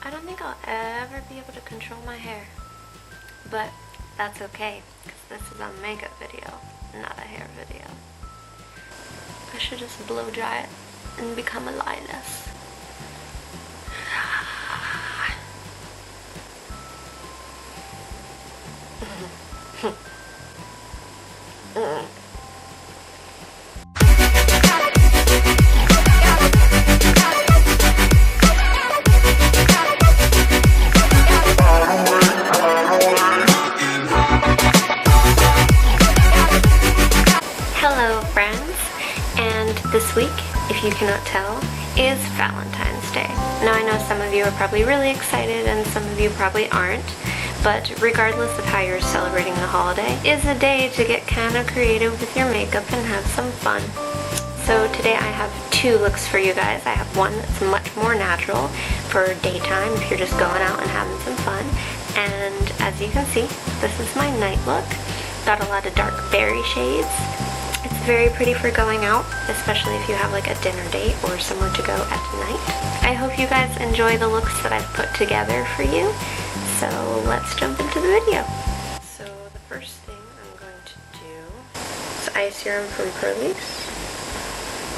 I don't think I'll ever be able to control my hair, but that's okay, because this is a makeup video, not a hair video. I should just blow dry it and become a lioness. Hello friends, and this week, if you cannot tell, is Valentine's Day. Now I know some of you are probably really excited and some of you probably aren't, but regardless of how you're celebrating the holiday, it's a day to get kind of creative with your makeup and have some fun. So today I have two looks for you guys. I have one that's much more natural for daytime if you're just going out and having some fun. And as you can see, this is my night look. Got a lot of dark berry shades. It's very pretty for going out, especially if you have like a dinner date or somewhere to go at night. I hope you guys enjoy the looks that I've put together for you. So let's jump into the video. So the first thing I'm going to do is eye serum from Pearlies.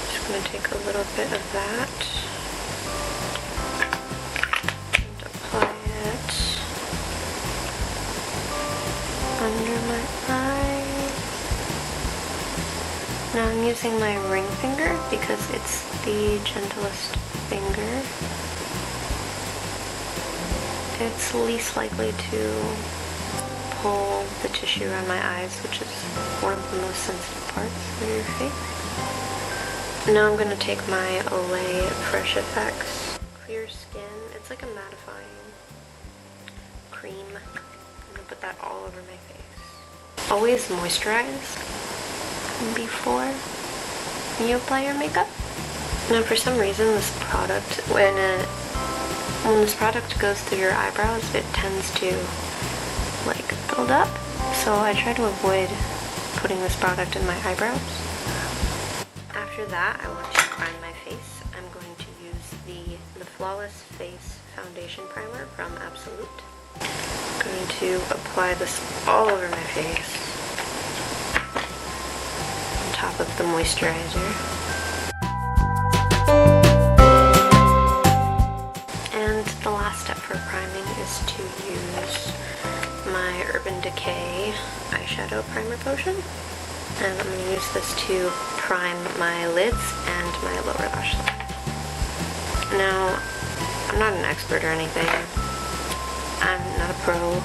Just going to take a little bit of that and apply it under my eye. Now I'm using my ring finger because it's the gentlest finger. It's least likely to pull the tissue around my eyes, which is one of the most sensitive parts of your face. Now I'm going to take my Olay Fresh Effects Clear Skin. It's like a mattifying cream. I'm going to put that all over my face. Always moisturize before you apply your makeup. Now for some reason this product, when this product goes through your eyebrows, it tends to like build up. So I try to avoid putting this product in my eyebrows. After that, I want to prime my face. I'm going to use the Flawless Face Foundation Primer from Absolute. I'm going to apply this all over my face, on top of the moisturizer. The last step for priming is to use my Urban Decay eyeshadow primer potion, and I'm going to use this to prime my lids and my lower lash line. Now, I'm not an expert or anything. I'm not a pro.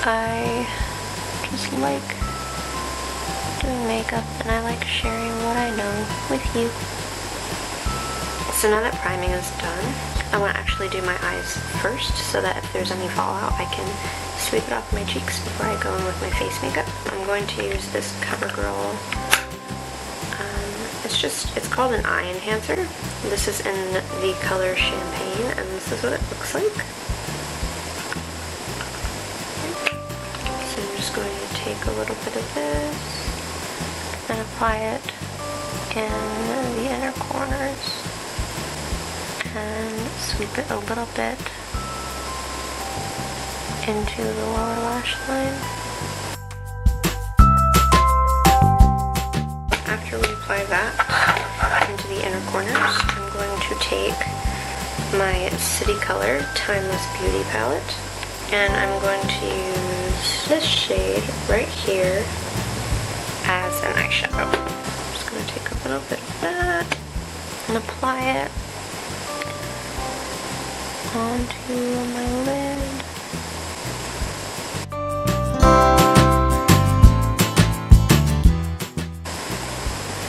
I just like doing makeup and I like sharing what I know with you. So now that priming is done, I want to actually do my eyes first so that if there's any fallout I can sweep it off my cheeks before I go in with my face makeup. I'm going to use this CoverGirl, it's called an eye enhancer. This is in the color Champagne and this is what it looks like. So I'm just going to take a little bit of this and apply it in the inner corners. And sweep it a little bit into the lower lash line. After we apply that into the inner corners, I'm going to take my City Color Timeless Beauty palette and I'm going to use this shade right here as an eyeshadow. I'm just going to take a little bit of that and apply it onto my lid.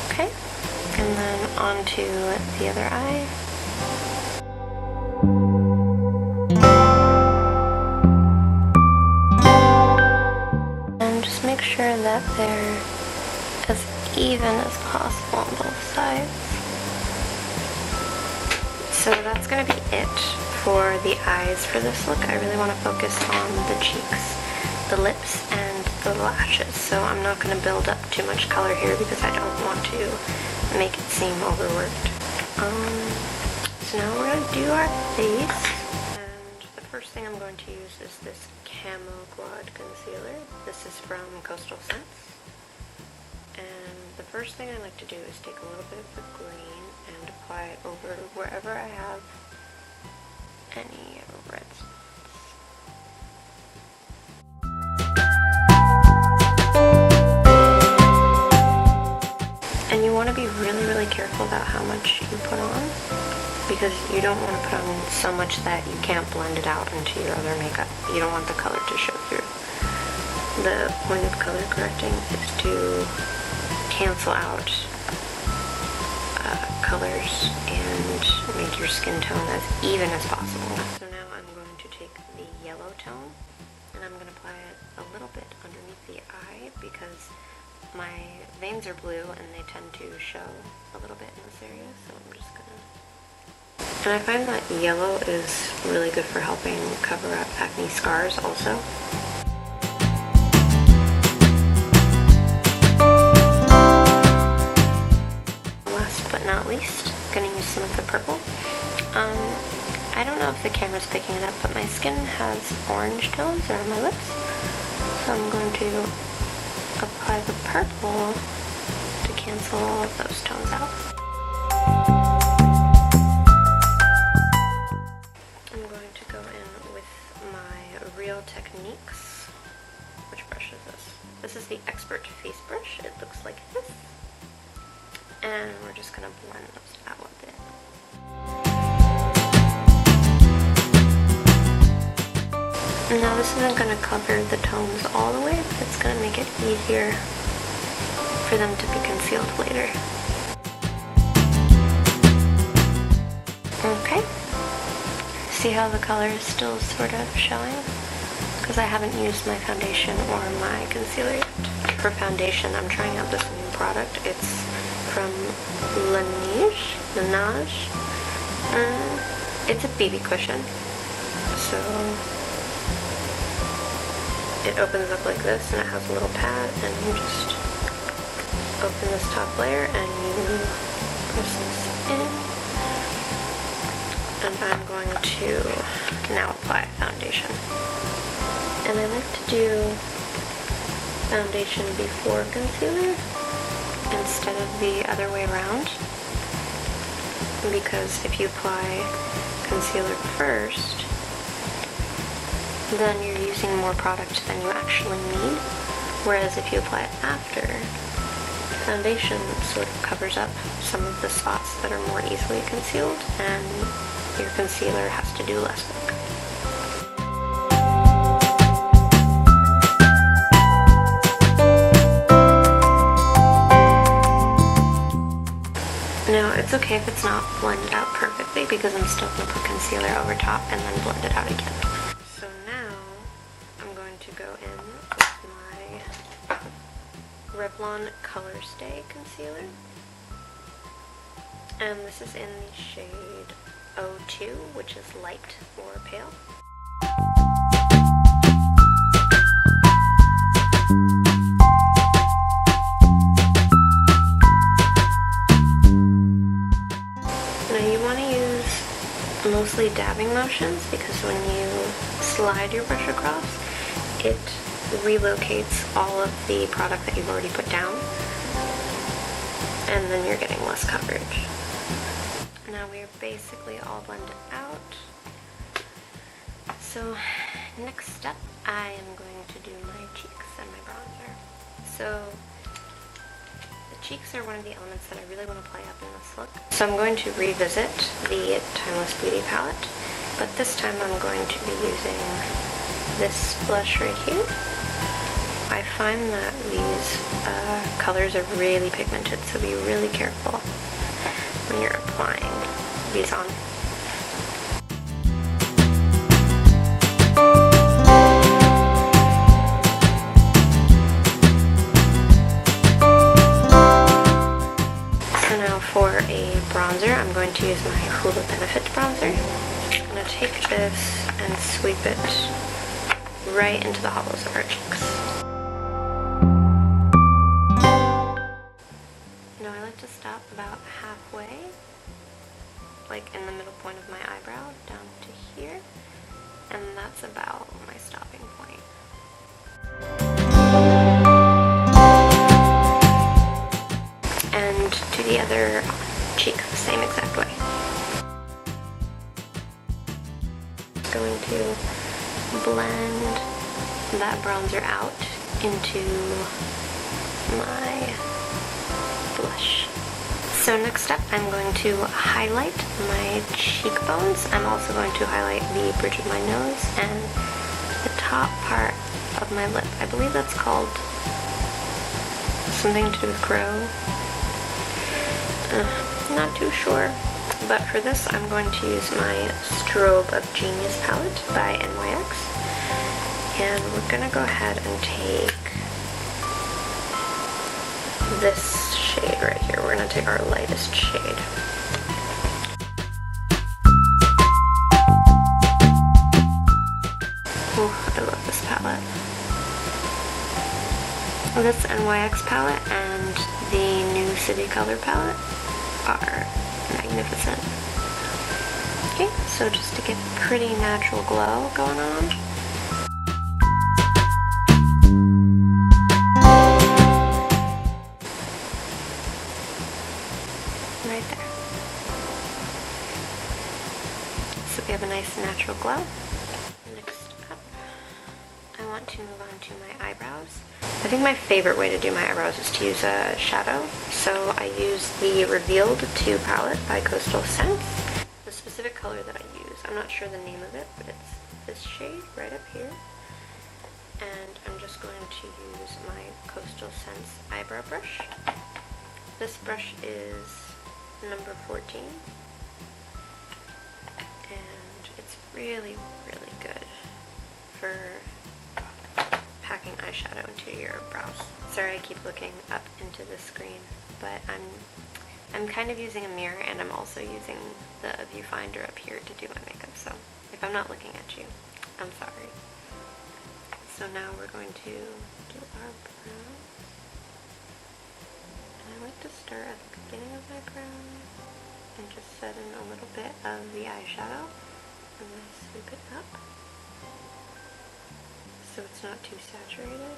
Okay, and then onto the other eye. And just make sure that they're as even as possible on both sides. So that's going to be it for the eyes for this look. I really want to focus on the cheeks, the lips, and the lashes. So I'm not going to build up too much color here because I don't want to make it seem overworked. So now we're going to do our face. first thing I'm going to use is this Camo Quad Concealer. This is from Coastal Scents. And the first thing I like to do is take a little bit of the green and apply it over wherever I have any red spots. And you want to be really, really careful about how much you put on, because you don't want to put on so much that you can't blend it out into your other makeup. You don't want the color to show through. The point of color correcting is to cancel out colors and make your skin tone as even as possible. So now I'm going to take the yellow tone and I'm going to apply it a little bit underneath the eye because my veins are blue and they tend to show a little bit in this area, so I'm just gonna... And I find that yellow is really good for helping cover up acne scars also. Last but not least, I'm gonna use some of the purple. I don't know if the camera's picking it up, but my skin has orange tones around my lips, so I'm going to apply the purple to cancel all of those tones out. I'm going to go in with my Real Techniques. Which brush is this? This is the Expert Face Brush. It looks like this. And we're just going to blend those out a bit. Now this isn't going to cover the tones all the way, but it's going to make it easier for them to be concealed later. Okay. See how the color is still sort of showing? Because I haven't used my foundation or my concealer yet. For foundation, I'm trying out this new product. It's from Laneige. It's a BB cushion. So it opens up like this and it has a little pad, and you just open this top layer and you press this in. And I'm going to now apply foundation. And I like to do foundation before concealer instead of the other way around, because if you apply concealer first, then you're using more product than you actually need, whereas if you apply it after, foundation sort of covers up some of the spots that are more easily concealed, and your concealer has to do less work. Now, it's okay if it's not blended out perfectly, because I'm still going to put concealer over top and then blend it out again. So now, I'm going to go in with my Revlon Color Stay Concealer. And this is in the shade 02, which is light or pale. Mostly dabbing motions, because when you slide your brush across, it relocates all of the product that you've already put down, and then you're getting less coverage. Now we're basically all blended out. So next step, I am going to do my cheeks and my bronzer. So cheeks are one of the elements that I really want to play up in this look. So I'm going to revisit the Timeless Beauty palette, but this time I'm going to be using this blush right here. I find that these colors are really pigmented, so be really careful when you're applying these on. For a bronzer, I'm going to use my Hula Benefit bronzer. I'm going to take this and sweep it right into the hollows of our cheeks. Now I like to stop about halfway, like in the middle point of my eyebrow, down to here, and that's about my stopping point. And to the other cheek the same exact way. Going to blend that bronzer out into my blush. So next up, I'm going to highlight my cheekbones. I'm also going to highlight the bridge of my nose and the top part of my lip. I believe that's called something to do with crow. Not too sure. But for this, I'm going to use my Strobe of Genius palette by NYX. And we're going to go ahead and take this shade right here. We're going to take our lightest shade. Oh, I love this palette. This NYX palette and the new City Color palette are magnificent. Okay, so just to get a pretty natural glow going on. Right there. So we have a nice natural glow. Next up, I want to move on to my eyebrows. I think my favorite way to do my eyebrows is to use a shadow. So I use the Revealed 2 palette by Coastal Scents. The specific color that I use, I'm not sure the name of it, but it's this shade right up here. And I'm just going to use my Coastal Scents eyebrow brush. This brush is number 14. And it's really, really good for packing eyeshadow into your brows. Sorry, I keep looking up into the screen, but I'm kind of using a mirror and I'm also using the viewfinder up here to do my makeup, so if I'm not looking at you, I'm sorry. So now we're going to do our brows. And I like to start at the beginning of my brows and just set in a little bit of the eyeshadow and then sweep it up, so it's not too saturated.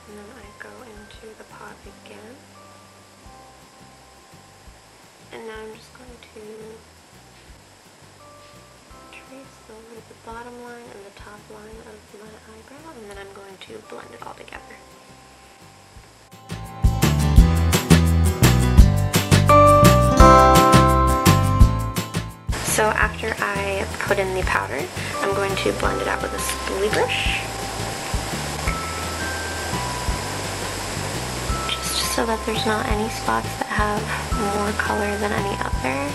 And then I go into the pot again. And now I'm just going to trace over the bottom line and the top line of my eyebrow, and then I'm going to blend it all together. So after I put in the powder, I'm going to blend it out with a spoolie brush. Just so that there's not any spots that have more color than any other.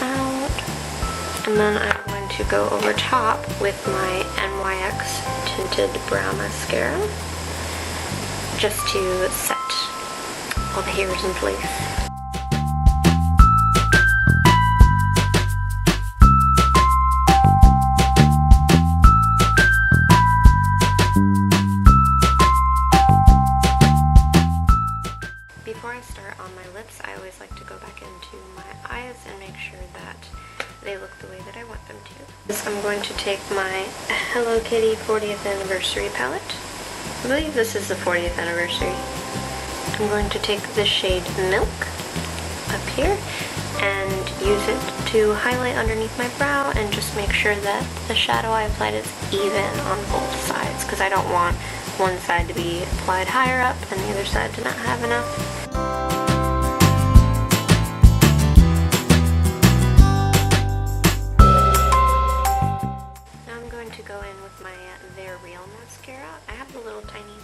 Out. And then I'm going to go over top with my NYX Tinted Brow Mascara, just to set all the hairs in place. Before I start on my lips, I always like to go back into my eyes and make sure that they look the way that I want them to. So I'm going to take my Hello Kitty 40th Anniversary palette. I believe this is the 40th anniversary. I'm going to take the shade Milk up here and use it to highlight underneath my brow and just make sure that the shadow I applied is even on both sides, because I don't want one side to be applied higher up and the other side to not have enough. Now I'm going to go in with my They're Real mascara. I have the little tiny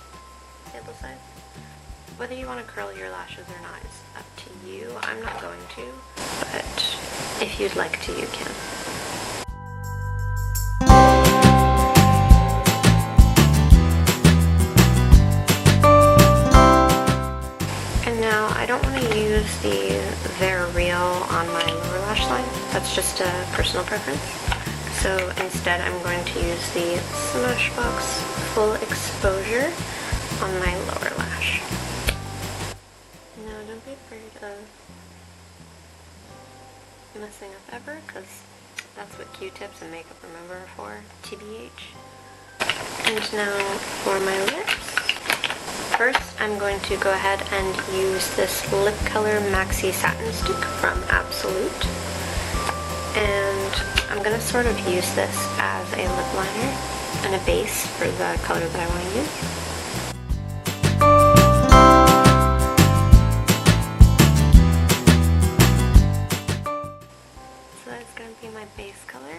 sample size. Whether you want to curl your lashes or not is up to you. I'm not going to, but if you'd like to, you can. And now I don't want to use the They're Real on my lower lash line. That's just a personal preference. So instead I'm going to use the Smashbox Full Exposure on my lower lash. shouldn't be afraid of messing up ever, because that's what Q-tips and makeup remover are for, TBH. And now for my lips. First, I'm going to go ahead and use this lip color maxi satin stick from Absolute. And I'm going to sort of use this as a lip liner and a base for the color that I want to use. So that's going to be my base color.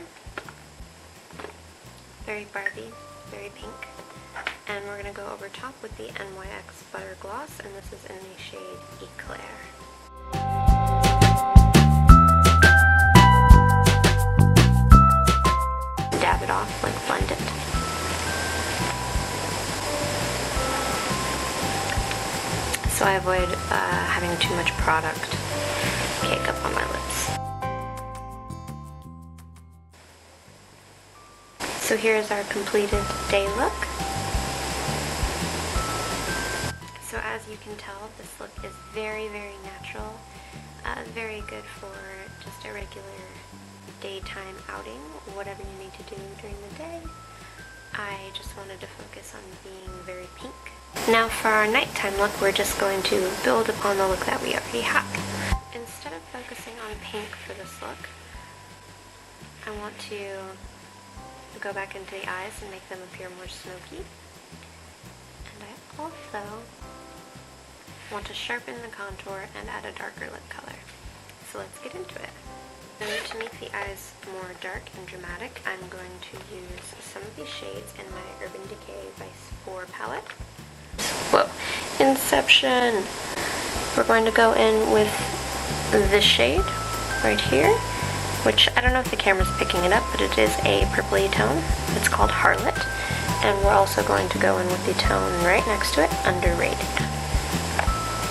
Very Barbie, very pink. And we're going to go over top with the NYX Butter Gloss, and this is in the shade Eclair. Dab it off, like blend it. So I avoid having too much product cake up on my lips. So here's our completed day look. So as you can tell, this look is very, very natural, very good for just a regular daytime outing, whatever you need to do during the day. I just wanted to focus on being very pink. Now for our nighttime look, we're just going to build upon the look that we already have. Instead of focusing on pink for this look, I want to go back into the eyes and make them appear more smoky. And I also want to sharpen the contour and add a darker lip color. So let's get into it. And to make the eyes more dark and dramatic, I'm going to use some of these shades in my Urban Decay Vice 4 palette. Whoa, Inception! We're going to go in with this shade right here, which I don't know if the camera's picking it up, but it is a purpley tone. It's called Harlot. And we're also going to go in with the tone right next to it, Underrated.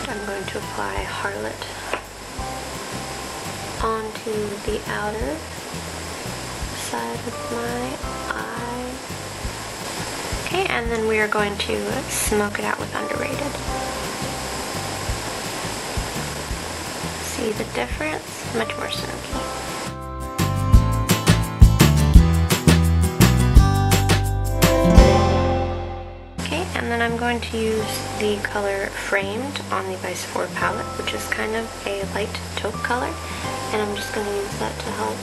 I'm going to apply Harlot onto the outer side of my eye. Okay, and then we are going to smoke it out with Underrated. See the difference? Much more smoky. And then I'm going to use the color Framed on the Vice 4 palette, which is kind of a light taupe color, and I'm just going to use that to help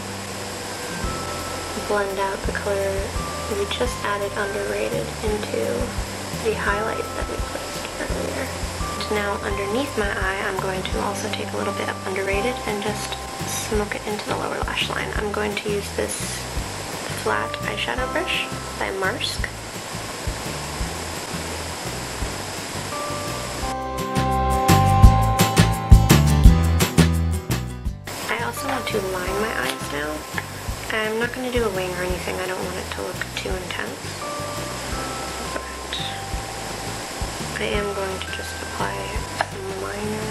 blend out the color we just added Underrated into the highlight that we placed earlier. And now underneath my eye, I'm going to also take a little bit of Underrated and just smoke it into the lower lash line. I'm going to use this flat eyeshadow brush by Marsk. To line my eyes now. I'm not going to do a wing or anything, I don't want it to look too intense, but I am going to just apply some liner,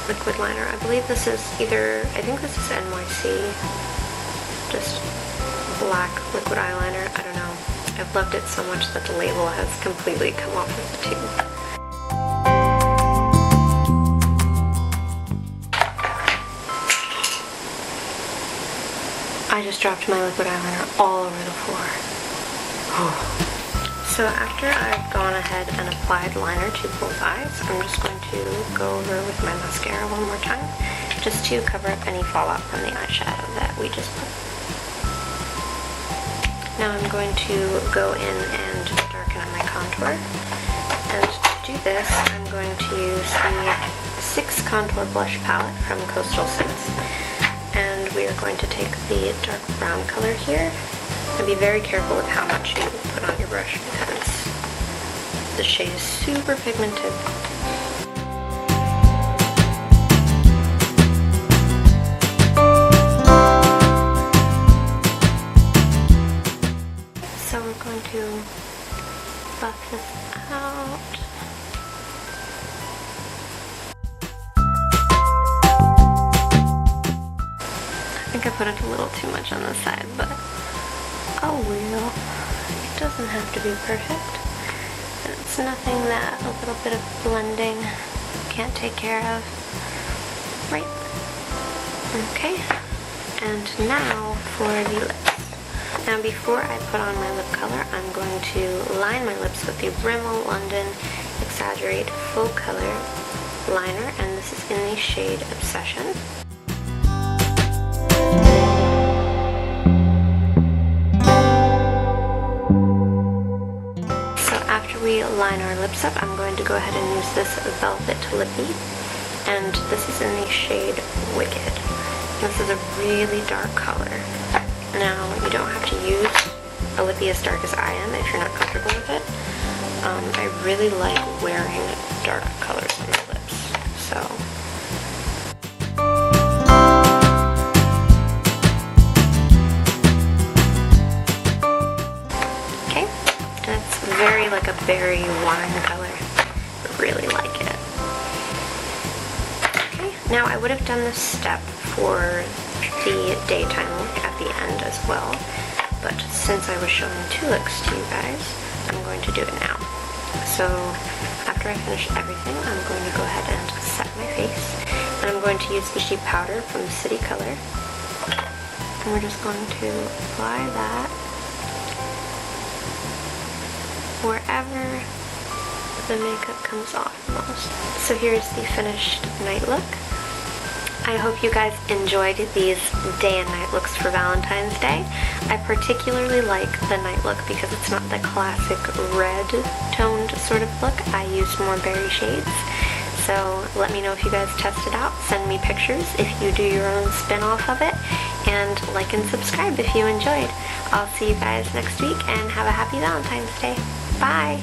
liquid liner. I believe this is I think this is NYC, just black liquid eyeliner, I don't know. I've loved it so much that the label has completely come off of the tube. I just dropped my liquid eyeliner all over the floor. Oh. So after I've gone ahead and applied liner to both eyes, I'm just going to go over with my mascara one more time, just to cover up any fallout from the eyeshadow that we just put. Now I'm going to go in and darken up my contour. And to do this, I'm going to use the 6 Contour Blush palette from Coastal Scents. And we are going to take the dark brown color here and be very careful with how much you put on your brush because the shade is super pigmented. So we're going to buff this out. I think I put it a little too much on the side, but oh well. It doesn't have to be perfect. And it's nothing that a little bit of blending can't take care of. Right. Okay. And now for the lips. Now before I put on my lip color, I'm going to line my lips with the Rimmel London Exaggerate Full Color Liner, and this is in the shade Obsession. After we line our lips up, I'm going to go ahead and use this Velvet Lippy, and this is in the shade Wicked. This is a really dark color. Now, you don't have to use a lippy as dark as I am if you're not comfortable with it. I really like wearing dark colors on my lips, so... very like a berry wine color. I really like it. Okay, now I would have done this step for the daytime look at the end as well, but since I was showing two looks to you guys, I'm going to do it now. So after I finish everything, I'm going to go ahead and set my face, and I'm going to use the sheet powder from City Color, and we're just going to apply that wherever the makeup comes off most. So here's the finished night look. I hope you guys enjoyed these day and night looks for Valentine's Day. I particularly like the night look because it's not the classic red toned sort of look. I used more berry shades. So let me know if you guys test it out. Send me pictures if you do your own spin off of it. And like and subscribe if you enjoyed. I'll see you guys next week and have a happy Valentine's Day. Bye!